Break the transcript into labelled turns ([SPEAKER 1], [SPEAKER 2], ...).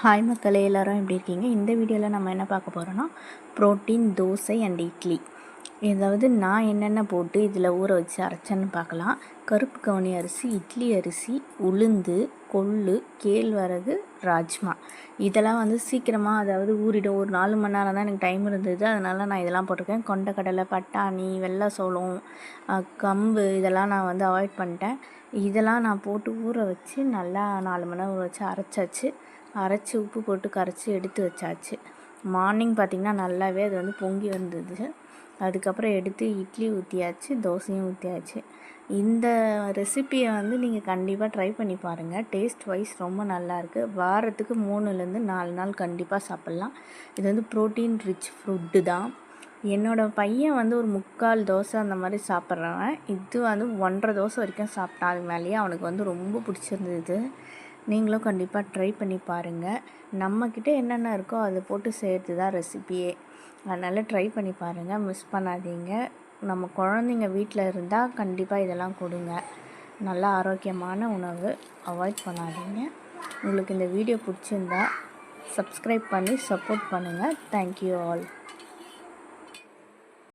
[SPEAKER 1] Hi மக்களே, எல்லோரும் எப்படி இருக்கீங்க? இந்த வீடியோவில் நம்ம என்ன பார்க்க போகிறோன்னா புரோட்டீன் தோசை அண்ட் இட்லி. ஏதாவது நான் என்னென்ன போட்டு இதில் ஊற வச்சு அரைச்சேன்னு பார்க்கலாம். கருப்பு கவுனி அரிசி, இட்லி அரிசி, உளுந்து, கொள்ளு, கேழ்வரகு, ராஜ்மா இதெல்லாம் சீக்கிரமாக அதாவது ஊறிடும். ஒரு 4 மணி நேரம் தான் எனக்கு டைம் இருந்தது, அதனால் நான் இதெல்லாம் போட்டிருக்கேன். கொண்டக்கடலை, பட்டாணி, வெள்ளை சோளம், கம்பு இதெல்லாம் நான் அவாய்ட் பண்ணிட்டேன். இதெல்லாம் நான் போட்டு ஊற வச்சு நல்லா 4 மணி நேரம் ஊற வச்சு அரைச்சி உப்பு போட்டு கரைச்சி எடுத்து வச்சாச்சு. மார்னிங் பார்த்திங்கன்னா நல்லாவே அது பொங்கி வந்தது. அதுக்கப்புறம் எடுத்து இட்லி ஊற்றியாச்சு, தோசையும் ஊற்றியாச்சு. இந்த ரெசிப்பியை நீங்கள் கண்டிப்பாக ட்ரை பண்ணி பாருங்கள். டேஸ்ட் வைஸ் ரொம்ப நல்லாயிருக்கு. வாரத்துக்கு 3லேருந்து 4 நாள் கண்டிப்பாக சாப்பிட்லாம். இது ப்ரோட்டீன் ரிச் ஃபுட்டு தான். என்னோடய பையன் ஒரு 3/4 தோசை அந்த மாதிரி சாப்பிட்றவன். இது 1.5 தோசை வரைக்கும் சாப்பிட்டான். அது மேலேயே அவனுக்கு ரொம்ப பிடிச்சிருந்தது. நீங்களும் கண்டிப்பாக ட்ரை பண்ணி பாருங்கள். நம்மக்கிட்ட என்னென்ன இருக்கோ அதை போட்டு செய்கிறது தான் ரெசிபியே. அதனால் ட்ரை பண்ணி பாருங்கள், மிஸ் பண்ணாதீங்க. நம்ம குழந்தைங்க வீட்டில் இருந்தால் கண்டிப்பாக இதெல்லாம் கொடுங்க. நல்ல ஆரோக்கியமான உணவு, அவாய்ட் பண்ணாதீங்க. உங்களுக்கு இந்த வீடியோ பிடிச்சிருந்தா சப்ஸ்கிரைப் பண்ணி சப்போர்ட் பண்ணுங்கள். Thank you all.